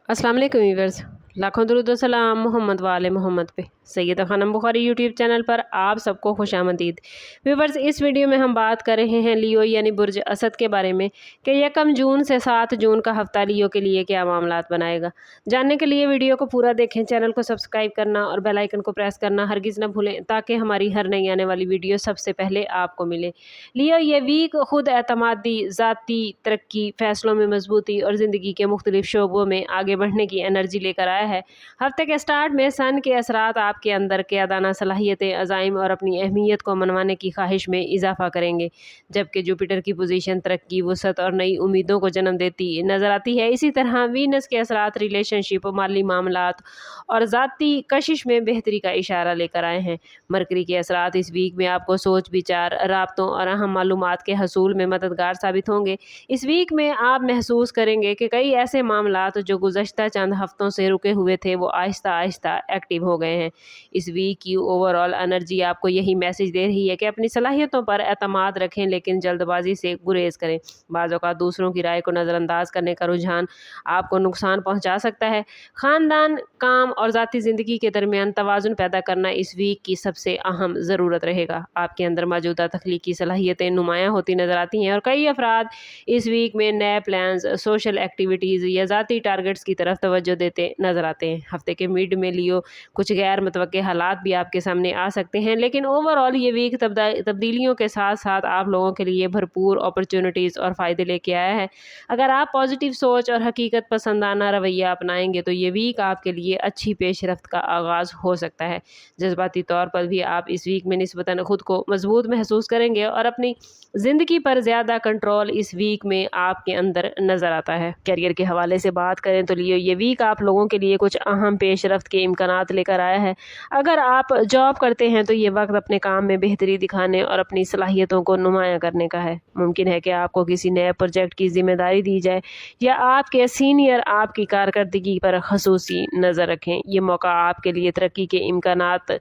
अस्सलाम वालेकुम व्यूअर्स, लाखों दरूद व सलाम मोहम्मद वाले मोहम्मद पे। सैयदा खानम बुखारी यूट्यूब चैनल पर आप सबको खुशामदीद। व्यूअर्स, इस वीडियो में हम बात कर रहे हैं लियो यानी बुर्ज असद के बारे में कि 1 जून से 7 जून का हफ्ता लियो के लिए क्या मामलात बनाएगा। जानने के लिए वीडियो को पूरा देखें, चैनल को सब्सक्राइब करना और बेल आइकन को प्रेस करना हरगिज़ न भूलें ताकि हमारी हर नई आने वाली वीडियो सबसे पहले आपको मिले। लियो ये वीक खुद एतमादी, ज़ाती तरक्की, फ़ैसलों में मजबूती और ज़िंदगी के मुख्तलिफ शोबों में आगे बढ़ने की एनर्जी लेकर आया है। हफ्ते के स्टार्ट में सन के असरात आपके अंदर क़यादाना सलाहियतें, अज़ाइम और अपनी अहमियत को मनवाने की ख्वाहिश में इजाफा करेंगे, जबकि जुपिटर की पोजीशन तरक्की, वसअत और नई उम्मीदों को जन्म देती नज़र आती है। इसी तरह वीनस के असरात रिलेशनशिप, माली मामलात और ज़ाती कशिश में बेहतरी का इशारा लेकर आए हैं। मरकरी के असरात इस वीक में आपको सोच विचार, राब्तों और अहम मालूमात के हसूल में मददगार साबित होंगे। इस वीक में आप महसूस करेंगे कि कई ऐसे मामलात जो गुज़श्ता चंद हफ्तों से रुके हुए थे वो आहिस्ता आहिस्ता एक्टिव हो गए हैं। इस वीक की ओवरऑल एनर्जी आपको यही मैसेज दे रही है कि अपनी सलाहियतों पर एतमाद रखें, लेकिन जल्दबाजी से गुरेज करें। बाज़ औक़ात दूसरों की राय को नज़रअंदाज करने का रुझान आपको नुकसान पहुँचा सकता है। ख़ानदान, काम और ज़ाती ज़िंदगी के दरमियान तवाज़ुन पैदा करना इस वीक की सबसे अहम ज़रूरत रहेगा। आपके अंदर मौजूदा तख्लीकी सलाहियतें नुमायाँ होती नज़र आती हैं और कई अफराद इस वीक में नए प्लान्स, सोशल एक्टिविटीज़ या ज़ाती टारगेट्स की तरफ तवज्जो देते नज़र आते हैं। हफ्ते के मिड में लियो कुछ गैर मुतवक्के हालात भी आपके सामने आ सकते हैं, लेकिन ओवरऑल ये वीक तब्दीलियों के साथ साथ आप लोगों के लिए भरपूर अपॉर्चुनिटीज़ और फ़ायदे लेके आया है। अगर आप पॉजिटिव सोच और हकीकत पसंदाना रवैया अपनाएंगे तो ये वीक आपके लिए अच्छी पेशरफ्त का आगाज़ हो सकता है। जज्बाती तौर पर भी आप इस वीक में निस्बतन खुद को मजबूत महसूस करेंगे और अपनी ज़िंदगी पर ज़्यादा कंट्रोल इस वीक में आपके अंदर नज़र आता है। करियर के हवाले से बात करें तो लियो ये वीक आप लोगों के लिए कुछ अहम पेशरफ्त के इम्कानात लेकर आया है। अगर आप जॉब करते हैं तो ये वक्त अपने काम में बेहतरी दिखाने और अपनी सलाहियतों को नुमायाँ करने का है। मुमकिन है कि आपको किसी नए प्रोजेक्ट की जिम्मेदारी दी जाए या आपके सीनियर आपकी कारकर्दगी पर खसूसी नज़र रखें। ये मौका आपके लिए तरक्की के इम्कानात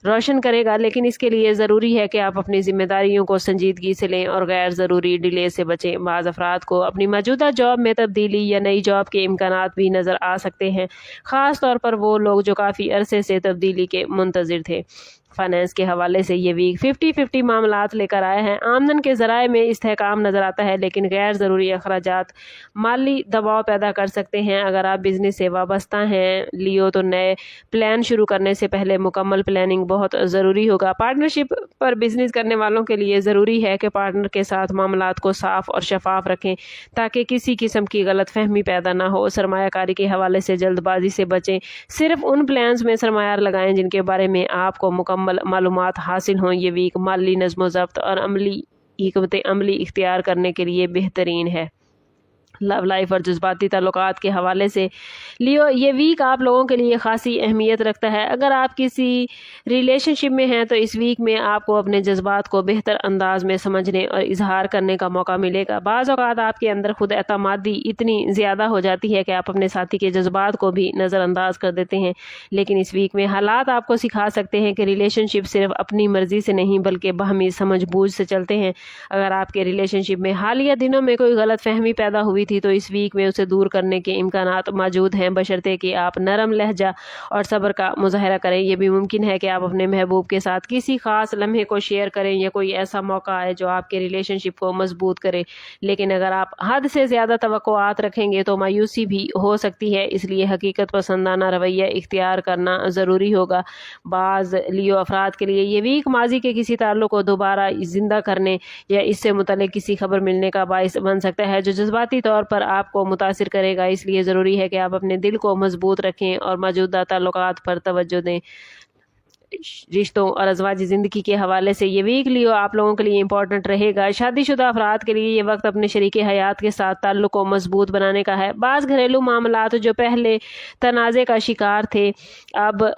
रोशन करेगा, लेकिन इसके लिए ज़रूरी है कि आप अपनी जिम्मेदारियों को संजीदगी से लें और गैर ज़रूरी डिले से बचें। बाज़ अफराद को अपनी मौजूदा जॉब में तब्दीली या नई जॉब के इम्कानात भी नज़र आ सकते हैं, ख़ास तौर पर वो लोग जो काफ़ी अरसे से तब्दीली के मुंतज़िर थे। फाइनेंस के हवाले से ये वीक 50-50 मामलात लेकर आए हैं। आमदन के ज़राए में इस्तेहकाम नज़र आता है, लेकिन गैर ज़रूरी अखराजात माली दबाव पैदा कर सकते हैं। अगर आप बिज़नेस से वाबस्ता हैं लियो तो नए प्लान शुरू करने से पहले मुकम्मल प्लानिंग बहुत ज़रूरी होगा। पार्टनरशिप पर बिज़नेस करने वालों के लिए ज़रूरी है कि पार्टनर के साथ मामलात को साफ़ और शफाफ रखें ताकि किसी किस्म की गलत फहमी पैदा ना हो। सरमायाकारी के हवाले से जल्दबाजी से बचें। सिर्फ उन प्लान्स में सरमाया लगाएं जिनके बारे में आपको मुकम्मल मालूमात हासिल हों। ये वीक माली नज़्म ज़ब्त और अमली हिकमत अमली इख्तियार करने के लिए बेहतरीन है। लव लाइफ और जज्बाती ताल्लुकात के हवाले से लियो ये वीक आप लोगों के लिए खासी अहमियत रखता है। अगर आप किसी रिलेशनशिप में हैं तो इस वीक में आपको अपने जज्बात को बेहतर अंदाज में समझने और इजहार करने का मौका मिलेगा। बाज़ औक़ात आपके अंदर खुद एतमादी इतनी ज़्यादा हो जाती है कि आप अपने साथी के जज्बात को भी नज़रअंदाज कर देते हैं, लेकिन इस वीक में हालात आपको सिखा सकते हैं कि रिलेशनशिप सिर्फ अपनी मर्ज़ी से नहीं बल्कि बाहमी समझ बूझ से चलते हैं। अगर आपके रिलेशनशिप में हालिया दिनों में कोई गलत फहमी पैदा हुई थी तो इस वीक में उसे दूर करने के इम्कानात मौजूद हैं, बशर्ते कि आप नरम लहजा और सब्र का मुजाहरा करें। यह भी मुमकिन है कि आप अपने महबूब के साथ किसी खास लम्हे को शेयर करें या कोई ऐसा मौका आए जो आपके रिलेशनशिप को मजबूत करे, लेकिन अगर आप हद से ज़्यादा तवक्कुआत रखेंगे तो मायूसी भी हो सकती है। इसलिए हकीकत पसंदाना रवैया इख्तियार करना ज़रूरी होगा। बाज़ लियो अफराद के लिए ये वीक माजी के किसी ताल्लुक़ को दोबारा जिंदा करने या इससे मुतल्लिक़ किसी खबर मिलने का बाइस बन सकता है जो जज्बाती तौर पर आपको मुतासिर करेगा। इसलिए ज़रूरी है कि आप अपने दिल को मजबूत रखें और मौजूदा ताल्लुकात पर तवज्जो दें। रिश्तों और अज़वाजी ज़िंदगी के हवाले से ये वीक लियो आप लोगों के लिए इंपॉर्टेंट रहेगा। शादीशुदा अफराद के लिए ये वक्त अपने शरीके हयात के साथ ताल्लुक़ को मजबूत बनाने का है। बाज़ घरेलू मामलात जो पहले तनाज़े का शिकार थे अब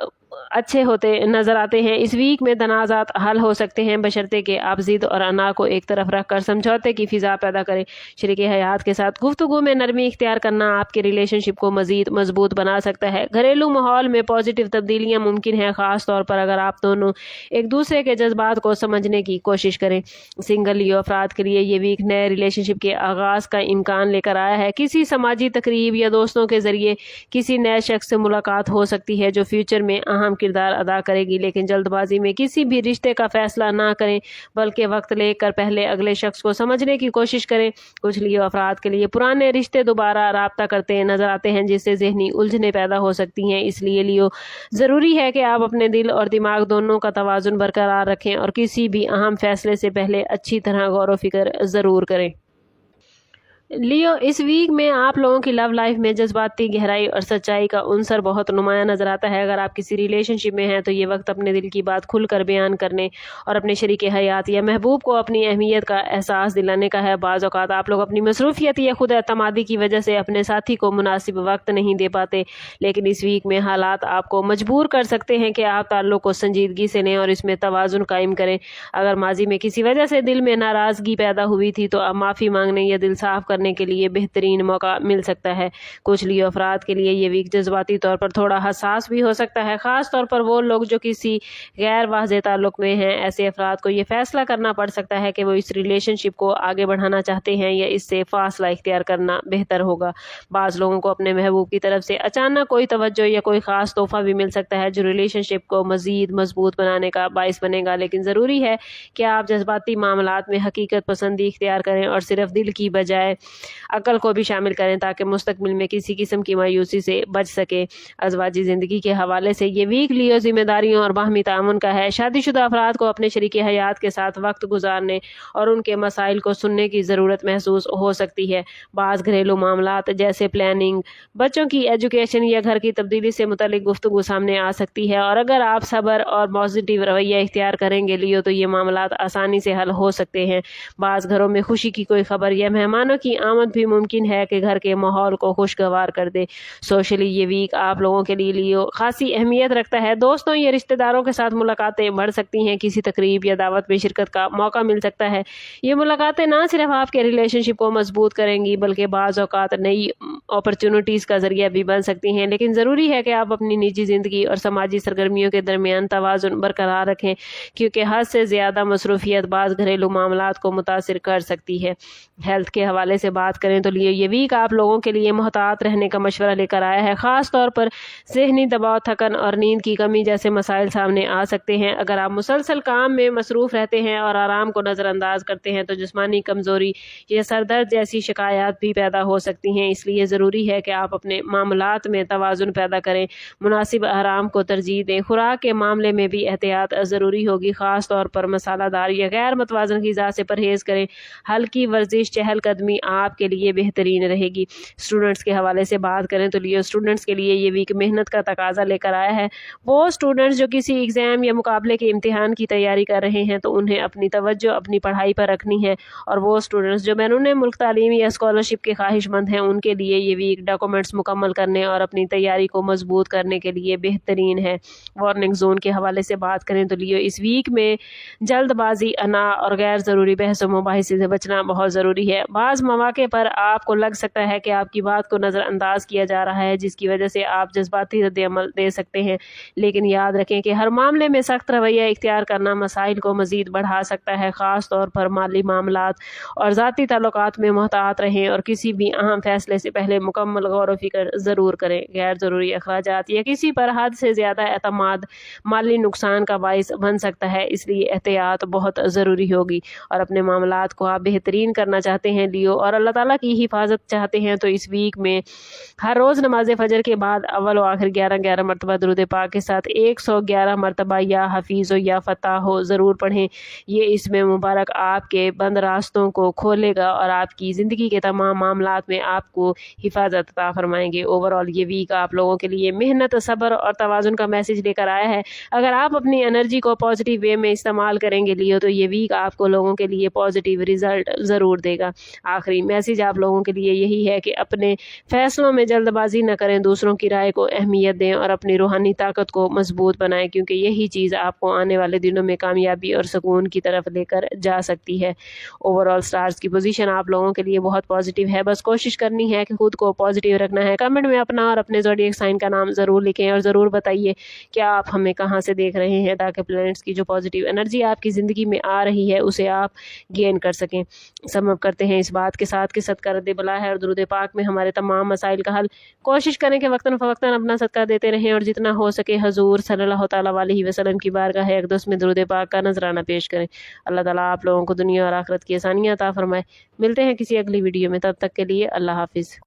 अच्छे होते नज़र आते हैं। इस वीक में तनाज़ात हल हो सकते हैं बशर्ते कि आप ज़िद और अना को एक तरफ रख कर समझौते की फ़िज़ा पैदा करें। शरीके हयात के साथ गुफ्तगू में नरमी इख्तियार करना आपके रिलेशनशिप को मज़ीद मजबूत बना सकता है। घरेलू माहौल में पॉजिटिव तब्दीलियाँ मुमकिन हैं, ख़ास तौर पर अगर आप दोनों एक दूसरे के जज्बात को समझने की कोशिश करें। सिंगल लियो अफराद के लिए ये वीक नए रिलेशनशिप के आगाज़ का इम्कान लेकर आया है। किसी समाजी तकरीब या दोस्तों के ज़रिए किसी नए शख्स से मुलाकात हो सकती है जो फ्यूचर में अहम किरदार अदा करेगी, लेकिन जल्दबाजी में किसी भी रिश्ते का फैसला ना करें बल्कि वक्त लेकर पहले अगले शख्स को समझने की कोशिश करें। कुछ लियो अफराद के लिए पुराने रिश्ते दोबारा राब्ता करते नजर आते हैं जिससे ज़हनी उलझनें पैदा हो सकती हैं। इसलिए लियो ज़रूरी है कि आप अपने दिल और दिमाग दोनों का तवाज़ुन बरकरार रखें और किसी भी अहम फैसले से पहले अच्छी तरह गौर व फिक्र ज़रूर करें। लियो, इस वीक में आप लोगों की लव लाइफ में जज्बाती गहराई और सच्चाई का उनसर बहुत नुमाया नज़र आता है। अगर आप किसी रिलेशनशिप में हैं तो ये वक्त अपने दिल की बात खुलकर बयान करने और अपने शरीके हयात या महबूब को अपनी अहमियत का एहसास दिलाने का है। बाज़ औक़ात आप लोग अपनी मसरूफियत या खुद एतमादी की वजह से अपने साथी को मुनासिब वक्त नहीं दे पाते, लेकिन इस वीक में हालात आपको मजबूर कर सकते हैं कि आप ताल्लुक़ को संजीदगी से लें और इसमें तवाज़ुन कायम करें। अगर माजी में किसी वजह से दिल में नाराज़गी पैदा हुई थी तो अब माफ़ी मांगने या दिल साफ़ करने के लिए बेहतरीन मौका मिल सकता है। कुछ लियो अफराद के लिए ये वीक जज्बाती तौर पर थोड़ा हसास भी हो सकता है, ख़ास तौर पर वो लोग जो किसी गैर वाज़ेह ताल्लुक़ में हैं। ऐसे अफराद को ये फ़ैसला करना पड़ सकता है कि वो इस रिलेशनशिप को आगे बढ़ाना चाहते हैं या इससे फ़ासला इख्तियार करना बेहतर होगा। बाज़ लोगों को अपने महबूब की तरफ से अचानक कोई तवज्जो या कोई ख़ास तोहफ़ा भी मिल सकता है जो रिलेशनशिप को मज़ीद मजबूत बनाने का बाइस बनेगा, लेकिन ज़रूरी है कि आप जज्बाती मामलात में हकीकत पसंदी इख्तियार करें और सिर्फ दिल की बजाय अकल को भी शामिल करें ताकि मुस्तकबिल में किसी किस्म की मायूसी से बच सके। अज़वाजी ज़िंदगी के हवाले से ये वीक लियो ज़िम्मेदारियों और बाहमी तामुन का है। शादीशुदा अफराद को अपने शरीके हयात के साथ वक्त गुजारने और उनके मसाइल को सुनने की ज़रूरत महसूस हो सकती है। बाज़ घरेलू मामलात जैसे प्लानिंग, बच्चों की एजुकेशन या घर की तब्दीली से मुतल्लिक गुफ्तगू सामने आ सकती है, और अगर आप सब्र और पॉजिटिव रवैया इख्तियार करेंगे लियो तो ये मामलात आसानी से हल हो सकते हैं। बाज़ घरों में खुशी की कोई खबर या मेहमानों की आमद भी मुमकिन है कि घर के माहौल को खुशगवार कर दे। सोशली ये वीक आप लोगों के लिए लियो खासी अहमियत रखता है। दोस्तों या रिश्तेदारों के साथ मुलाकातें बढ़ सकती हैं, किसी तकरीब या दावत में शिरकत का मौका मिल सकता है। ये मुलाकातें ना सिर्फ आपके रिलेशनशिप को मजबूत करेंगी बल्कि बाज़ औक़ात नई अपॉर्चुनिटीज़ का ज़रिया भी बन सकती हैं, लेकिन ज़रूरी है कि आप अपनी निजी ज़िंदगी और समाजी सरगर्मियों के दरमियान तवाज़ुन बरकरार रखें, क्योंकि हद से ज़्यादा मसरूफियत बाज़ घरेलू मामलात को मुतासिर कर सकती है। हेल्थ के हवाले से बात करें तो ये वीक आप लोगों के लिए मोहतात रहने का मशवरा लेकर आया है। ख़ास तौर पर ज़हनी दबाव, थकन और नींद की कमी जैसे मसाइल सामने आ सकते हैं। अगर आप मुसलसल काम में मसरूफ़ रहते हैं और आराम को नज़रअंदाज करते हैं तो जिस्मानी कमज़ोरी या सरदर्द जैसी शिकायत भी पैदा हो सकती हैं। इसलिए ज़रूरी है कि आप अपने मामलात में तवाज़ुन पैदा करें, मुनासिब आराम को तरजीह दें। खुराक के मामले में भी एहतियात ज़रूरी होगी, ख़ास तौर पर मसालादार या गैर मतवाज़न ग़िज़ा से परहेज़ करें। हल्की वर्जिश, चहलकदमी आपके लिए बेहतरीन रहेगी। स्टूडेंट्स के हवाले से बात करें तो लियो स्टूडेंट्स के लिए ये वीक मेहनत का तकाजा लेकर आया है। वो स्टूडेंट्स जो किसी एग्ज़ाम या मुकाबले के इम्तिहान की तैयारी कर रहे हैं तो उन्हें अपनी तवज्जो अपनी पढ़ाई पर रखनी है, और वो स्टूडेंट्स जो बैरून मुल्क तालीम या स्कॉलरशिप के ख्वाहिशमंद हैं उनके लिए ये वीक डॉक्यूमेंट्स मुकम्मल करने और अपनी तैयारी को मजबूत करने के लिए बेहतरीन है। वार्निंग जोन के हवाले से बात करें तो लियो इस वीक में जल्दबाजी, अना और गैर ज़रूरी बहस व मुबाहिसे से बचना बहुत ज़रूरी है। बाज़ मौके पर आपको लग सकता है कि आपकी बात को नज़रअंदाज किया जा रहा है, जिसकी वजह से आप जज्बाती रद्द-ए-अमल दे सकते हैं, लेकिन याद रखें कि हर मामले में सख्त रवैया इख्तियार करना मसाइल को मज़ीद बढ़ा सकता है। ख़ास तौर पर माली मामलात और ज़ाती ताल्लुकात में मोहतात रहें और किसी भी अहम फैसले से पहले मुकम्मल गौर व फिक्र ज़रूर करें। गैर ज़रूरी अखराजात या किसी पर हद से ज़्यादा एतमाद माली नुकसान का बाइस बन सकता है, इसलिए एहतियात बहुत ज़रूरी होगी। और अपने मामलात को आप बेहतरीन करना चाहते हैं लियो और अल्लाह ताला की हिफाजत चाहते हैं तो इस वीक में हर रोज़ नमाज फजर के बाद अव्वल व आखिर 11 मरतबा दुरूद पाक के साथ 111 मरतबा या हफीज़ या फ़ताह हो ज़रूर पढ़ें। ये इसमें मुबारक आपके बंद रास्तों को खोलेगा और आपकी ज़िंदगी के तमाम मामलात में आपको हिफाजत अता फरमाएंगे। ओवरऑल ये वीक आप लोगों के लिए मेहनत, सब्र और तवाज़ुन का मैसेज लेकर आया है। अगर आप अपनी एनर्जी को पॉजिटिव वे में इस्तेमाल करेंगे लियो तो ये वीक आपको लोगों के लिए पॉजिटिव रिज़ल्ट ज़रूर देगा। आखिरी ہماری میسیج آپ لوگوں کے لیے یہی ہے کہ اپنے فیصلوں میں جلد بازی نہ کریں، دوسروں کی رائے کو اہمیت دیں اور اپنی روحانی طاقت کو مضبوط بنائیں، کیونکہ یہی چیز آپ کو آنے والے دنوں میں کامیابی اور سکون کی طرف لے کر جا سکتی ہے۔ اوور آل سٹارز کی پوزیشن آپ لوگوں کے لیے بہت پازیٹیو ہے، بس کوشش کرنی ہے کہ خود کو پازیٹیو رکھنا ہے۔ کمنٹ میں اپنا اور اپنے زوڈیک سائن کا نام ضرور لکھیں اور ضرور بتائیے کیا آپ ہمیں کہاں سے دیکھ رہے ہیں، تاکہ پلینٹس کی جو پازیٹیو انرجی آپ کی زندگی میں آ رہی ہے اسے آپ گین کر سکیں۔ سم اپ کرتے ہیں اس بات کے ساتھ کہ صدقہ رد بلا ہے اور درود پاک میں ہمارے تمام مسائل کا حل۔ کوشش کریں کہ وقتاً فوقتاً اپنا صدقہ دیتے رہیں اور جتنا ہو سکے حضور صلی اللہ تعالیٰ علیہ وسلم کی بارگاہ اقدس میں درود پاک کا نذرانہ پیش کریں۔ اللہ تعالیٰ آپ لوگوں کو دنیا اور آخرت کی آسانیاں عطا فرمائے۔ ملتے ہیں کسی اگلی ویڈیو میں، تب تک کے لیے اللہ حافظ۔